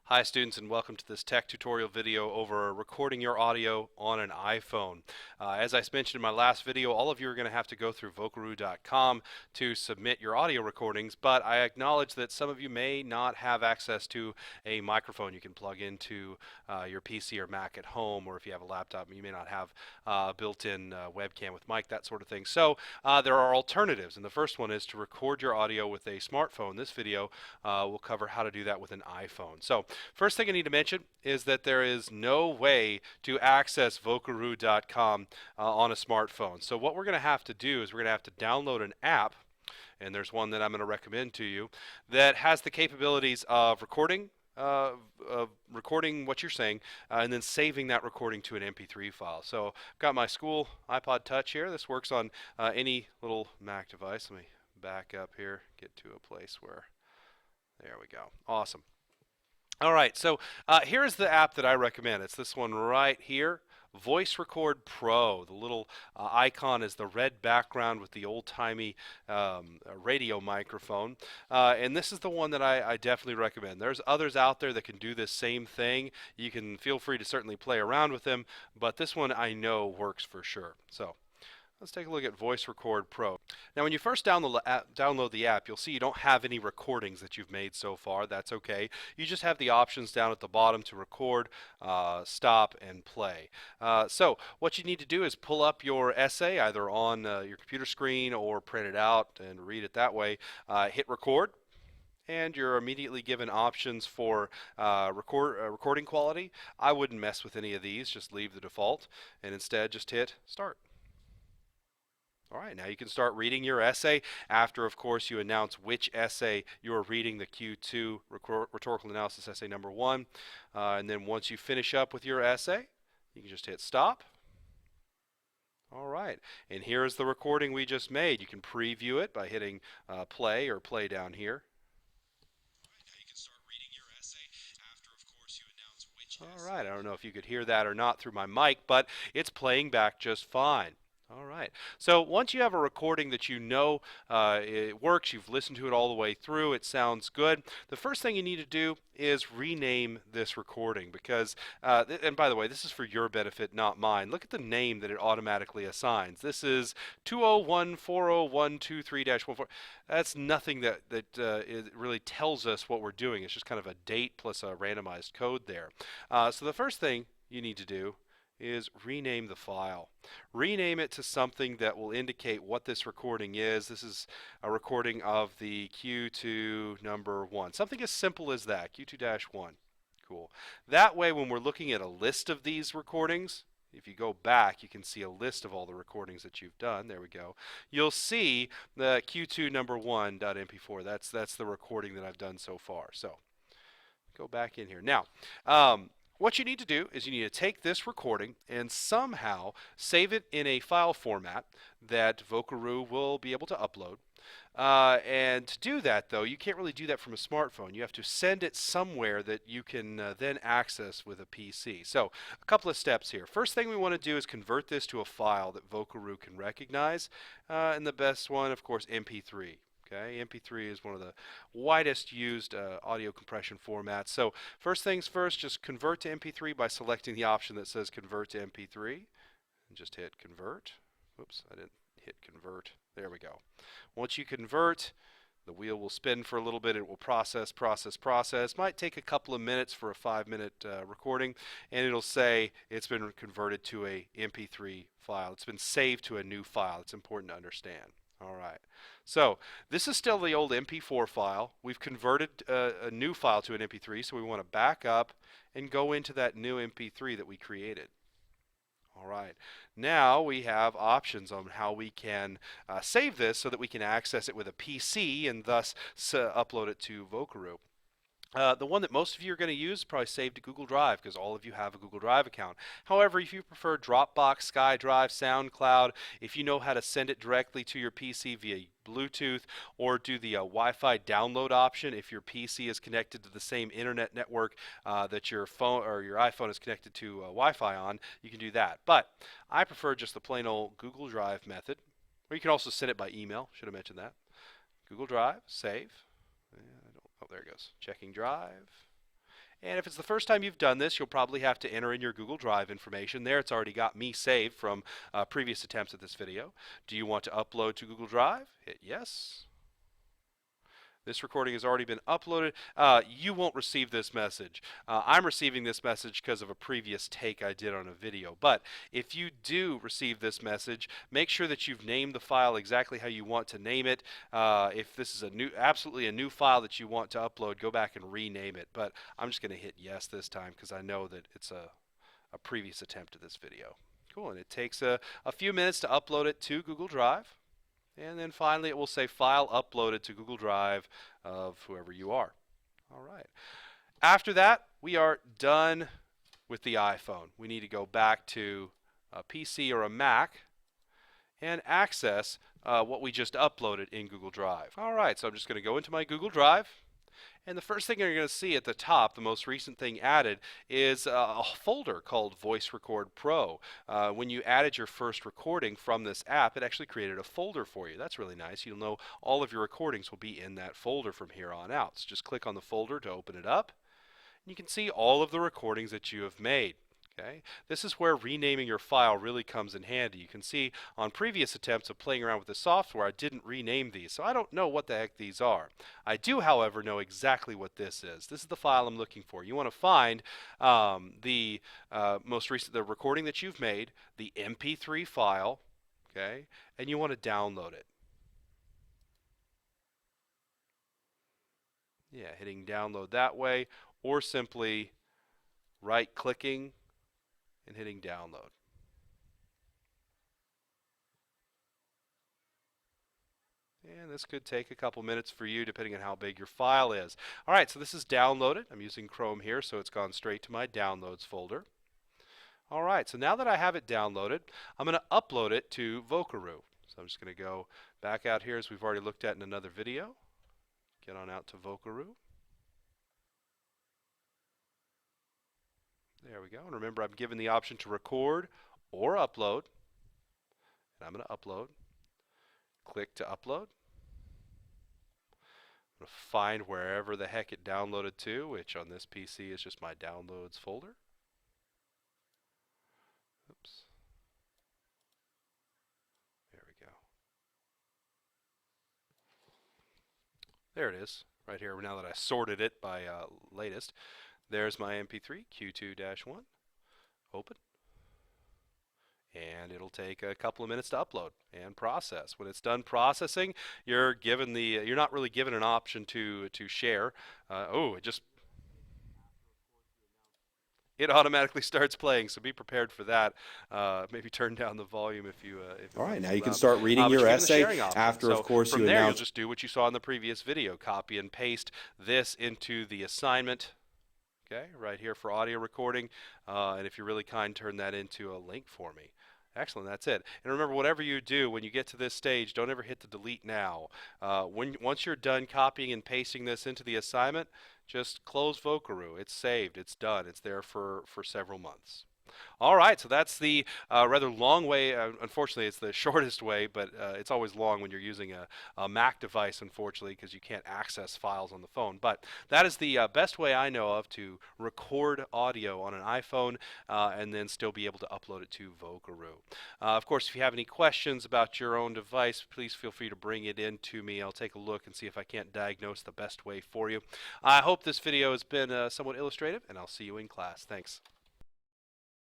Hi students, and welcome to this tech tutorial video over recording your audio on an iPhone. As I mentioned in my last video, all of you are going to have to go through vocaroo.com to submit your audio recordings, but I acknowledge that some of you may not have access to a microphone you can plug into your PC or Mac at home, or if you have a laptop you may not have a built-in webcam with mic, that sort of thing. So there are alternatives, and the first one is to record your audio with a smartphone. This video will cover how to do that with an iPhone. So first thing I need to mention is that there is no way to access vocaroo.com on a smartphone. So what we're going to have to do is we're going to have to download an app, and there's one that I'm going to recommend to you, that has the capabilities of recording what you're saying, and then saving that recording to an MP3 file. So I've got my school iPod Touch here. This works on any little Mac device. Let me back up here, get to a place where, there we go. Awesome. All right, so here's the app that I recommend. It's this one right here, Voice Record Pro. The little icon is the red background with the old-timey radio microphone. And this is the one that I definitely recommend. There's others out there that can do this same thing. You can feel free to certainly play around with them, but this one I know works for sure. So let's take a look at Voice Record Pro. Now, when you first download the app, you'll see you don't have any recordings that you've made so far. That's okay. You just have the options down at the bottom to record, stop, and play. So what you need to do is pull up your essay either on your computer screen or print it out and read it that way. Hit record. And you're immediately given options for recording quality. I wouldn't mess with any of these. Just leave the default, and instead just hit start. All right, now you can start reading your essay after, of course, you announce which essay you're reading, the Q2 Rhetorical Analysis Essay number 1. And then once you finish up with your essay, you can just hit stop. All right, and here's the recording we just made. You can preview it by hitting play or play down here. All right, I don't know if you could hear that or not through my mic, but it's playing back just fine. All right. So once you have a recording that you know it works, you've listened to it all the way through, it sounds good, the first thing you need to do is rename this recording because, and by the way, this is for your benefit, not mine. Look at the name that it automatically assigns. This is 2014012 That's nothing that it really tells us what we're doing. It's just kind of a date plus a randomized code there. So the first thing you need to do is rename the file. Rename it to something that will indicate what this recording is. This is a recording of the Q2 number 1. Something as simple as that, Q2-1. Cool. That way when we're looking at a list of these recordings, if you go back, you can see a list of all the recordings that you've done. There we go. You'll see the Q2 number 1.mp4. That's the recording that I've done so far. So go back in here. Now, what you need to do is you need to take this recording and somehow save it in a file format that Vocaroo will be able to upload. And to do that, though, you can't really do that from a smartphone. You have to send it somewhere that you can then access with a PC. So a couple of steps here. First thing we want to do is convert this to a file that Vocaroo can recognize. And the best one, of course, MP3. Okay, MP3 is one of the widest used audio compression formats. So first things first, just convert to MP3 by selecting the option that says convert to MP3. And just hit convert. Whoops, I didn't hit convert. There we go. Once you convert, the wheel will spin for a little bit. It will process. Might take a couple of minutes for a 5-minute recording, and it'll say it's been converted to a MP3 file. It's been saved to a new file. It's important to understand. All right, so this is still the old MP4 file. We've converted a new file to an MP3, so we want to back up and go into that new MP3 that we created. All right, now we have options on how we can save this so that we can access it with a PC and thus upload it to Vocaroo. The one that most of you are going to use is probably saved to Google Drive because all of you have a Google Drive account. However, if you prefer Dropbox, SkyDrive, SoundCloud, if you know how to send it directly to your PC via Bluetooth or do the Wi-Fi download option if your PC is connected to the same internet network that your phone or your iPhone is connected to Wi-Fi on, you can do that. But I prefer just the plain old Google Drive method, or you can also send it by email. Should have mentioned that. Google Drive, save. Oh, there it goes. Checking drive. And if it's the first time you've done this, you'll probably have to enter in your Google Drive information. There, it's already got me saved from previous attempts at this video. Do you want to upload to Google Drive? Hit yes. This recording has already been uploaded. You won't receive this message. I'm receiving this message because of a previous take I did on a video. But if you do receive this message, make sure that you've named the file exactly how you want to name it. If this is absolutely a new file that you want to upload, go back and rename it. But I'm just going to hit yes this time because I know that it's a previous attempt at this video. Cool, and it takes a few minutes to upload it to Google Drive. And then finally it will say file uploaded to Google Drive of whoever you are. All right. After that, we are done with the iPhone. We need to go back to a PC or a Mac and access what we just uploaded in Google Drive. All right, so I'm just going to go into my Google Drive. And the first thing you're going to see at the top, the most recent thing added, is a folder called Voice Record Pro. When you added your first recording from this app, it actually created a folder for you. That's really nice. You'll know all of your recordings will be in that folder from here on out. So just click on the folder to open it up. And you can see all of the recordings that you have made. Okay. This is where renaming your file really comes in handy. You can see on previous attempts of playing around with the software, I didn't rename these, so I don't know what the heck these are. I do, however, know exactly what this is. This is the file I'm looking for. You want to find the recording that you've made, the MP3 file, okay, and you want to download it. Yeah, hitting download that way, or simply right-clicking and hitting download. And this could take a couple minutes for you depending on how big your file is. All right, so this is downloaded. I'm using Chrome here, so it's gone straight to my downloads folder. All right, so now that I have it downloaded, I'm going to upload it to Vocaroo. So I'm just going to go back out here as we've already looked at in another video. Get on out to Vocaroo. There we go. And remember, I'm given the option to record or upload. And I'm going to upload. Click to upload. I'm going to find wherever the heck it downloaded to, which on this PC is just my downloads folder. Oops. There we go. There it is, right here, now that I sorted it by latest. There's my MP3, Q2-1. Open. And it'll take a couple of minutes to upload and process. When it's done processing, you're not really given an option to share. It automatically starts playing, so be prepared for that. Maybe turn down the volume if it All right, now messes you can up. start reading your essay after, So of course, from you there, announce. you'll just do what you saw in the previous video. Copy and paste this into the assignment. Okay, right here for audio recording. And if you're really kind, turn that into a link for me. Excellent, that's it. And remember, whatever you do, when you get to this stage, don't ever hit the delete now. Once you're done copying and pasting this into the assignment, just close Vocaroo. It's saved, it's done, it's there for several months. All right, so that's the rather long way. Unfortunately, it's the shortest way, but it's always long when you're using a Mac device, unfortunately, because you can't access files on the phone. But that is the best way I know of to record audio on an iPhone and then still be able to upload it to Vocaroo. Of course, if you have any questions about your own device, please feel free to bring it in to me. I'll take a look and see if I can't diagnose the best way for you. I hope this video has been somewhat illustrative, and I'll see you in class. Thanks.